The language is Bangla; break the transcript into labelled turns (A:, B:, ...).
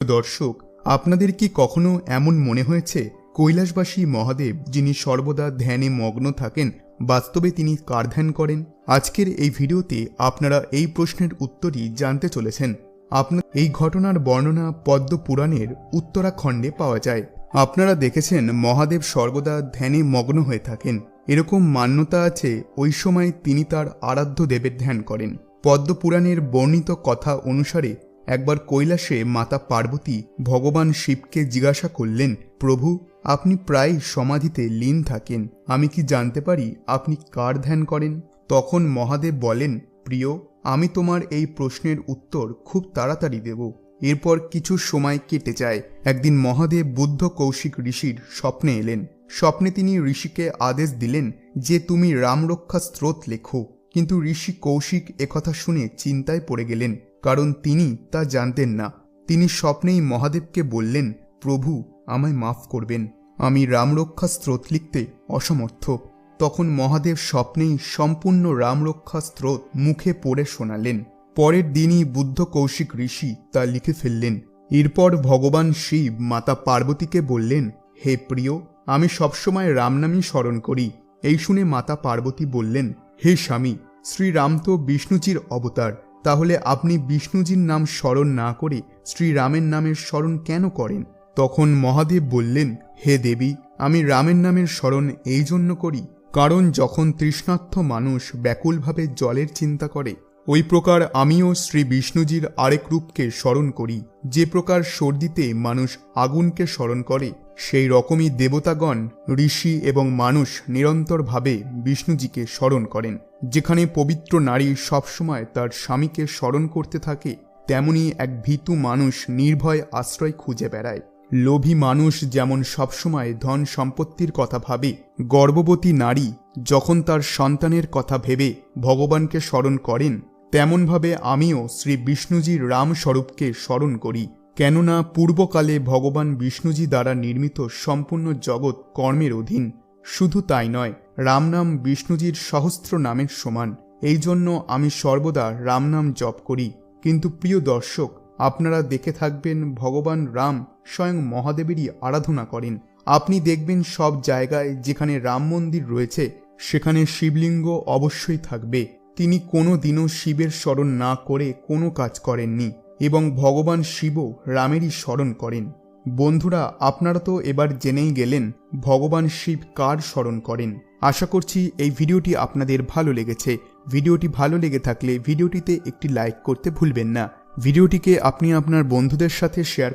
A: দর্শক, আপনাদের কি কখনো এমন মনে হয়েছে কৈলাসবাসী মহাদেব যিনি সর্বদা ধ্যানে মগ্ন থাকেন, বাস্তবে তিনি কার ধ্যান করেন? আজকের এই ভিডিওতে আপনারা এই প্রশ্নের উত্তরই জানতে চলেছেন। এই ঘটনার বর্ণনা পদ্ম পুরাণের উত্তরাখণ্ডে পাওয়া যায়। আপনারা দেখেছেন মহাদেব সর্বদা ধ্যানে মগ্ন হয়ে থাকেন। এরকম মান্যতা আছে ওই সময় তিনি তার আরাধ্য দেবের ধ্যান করেন। পদ্ম পুরাণের বর্ণিত কথা অনুসারে একবার কৈলাসে মাতা পার্বতী ভগবান শিবকে জিজ্ঞাসা করলেন, প্রভু, আপনি প্রায় সমাধিতে লীন থাকেন, আমি কি জানতে পারি আপনি কার ধ্যান করেন? তখন মহাদেব বলেন, প্রিয়, আমি তোমার এই প্রশ্নের উত্তর খুব তাড়াতাড়ি দেব। এরপর কিছু সময় কেটে যায়। একদিন মহাদেব বুদ্ধ কৌশিক ঋষির স্বপ্নে এলেন। স্বপ্নে তিনি ঋষিকে আদেশ দিলেন যে তুমি রামরক্ষা স্তোত্র লেখো। কিন্তু ঋষি কৌশিক একথা শুনে চিন্তায় পড়ে গেলেন, কারণ তিনি তা জানতেন না। তিনি স্বপ্নেই মহাদেবকে বললেন, প্রভু, আমায় মাফ করবেন, আমি রামরক্ষা স্তোত্র লিখতে অসমর্থ। তখন মহাদেব স্বপ্নেই সম্পূর্ণ রামরক্ষা স্তোত্র মুখে পড়ে শোনালেন। পরের দিনই বুদ্ধ কৌশিক ঋষি তা লিখে ফেললেন। এরপর ভগবান শিব মাতা পার্বতীকে বললেন, হে প্রিয়, আমি সবসময় রামনামই স্মরণ করি। এই শুনে মাতা পার্বতী বললেন, হে স্বামী, শ্রীরাম তো বিষ্ণুজির অবতার, তাহলে আপনি বিষ্ণুজির নাম স্মরণ না করে শ্রীরামের নামের স্মরণ কেন করেন? তখন মহাদেব বললেন, হে দেবী, আমি রামের নামের স্মরণ এই জন্য করি, কারণ যখন তৃষ্ণার্ত মানুষ ব্যাকুলভাবে জলের চিন্তা করে, ওই প্রকার আমিও শ্রী বিষ্ণুজির আরেক রূপকে স্মরণ করি। যে প্রকার সর্দিতে মানুষ আগুনকে স্মরণ করে, সেই রকমই দেবতাগণ, ঋষি এবং মানুষ নিরন্তরভাবে বিষ্ণুজিকে স্মরণ করেন। যেখানে পবিত্র নারী সবসময় তার স্বামীকে স্মরণ করতে থাকে, তেমনি এক ভীতু মানুষ নির্ভয় আশ্রয় খুঁজে বেড়ায়। লোভী মানুষ যেমন সবসময় ধন সম্পত্তির কথা ভাবে, গর্ভবতী নারী যখন তার সন্তানের কথা ভেবে ভগবানকে স্মরণ করেন, তেমনভাবে আমিও শ্রী বিষ্ণুজির রাম স্বরূপকে স্মরণ করি। কেননা পূর্বকালে ভগবান বিষ্ণুজি দ্বারা নির্মিত সম্পূর্ণ জগৎ কর্মের অধীন। শুধু তাই নয়, রাম নাম বিষ্ণুজির সহস্র নামের সমান। এই জন্য আমি সর্বদা রাম নাম জপ করি। কিন্তু প্রিয় দর্শক, আপনারা দেখে থাকবেন ভগবান রাম স্বয়ং মহাদেবেরই আরাধনা করেন। আপনি দেখবেন সব জায়গায় যেখানে রাম মন্দির রয়েছে সেখানে শিবলিঙ্গ অবশ্যই থাকবে। তিনি কোনো দিনও শিবের স্মরণ না করে কোনো কাজ করেননি এবং ভগবান শিবও রামেরই স্মরণ করেন। বন্ধুরা, আপনারা তো এবার জেনেই গেলেন ভগবান শিব কার স্মরণ করেন। আশা করছি এই ভিডিওটি আপনাদের ভালো লেগেছে। ভিডিওটি ভালো লেগে থাকলে ভিডিওটিতে একটি লাইক করতে ভুলবেন না। ভিডিওটিকে আপনি আপনার বন্ধুদের সাথে শেয়ার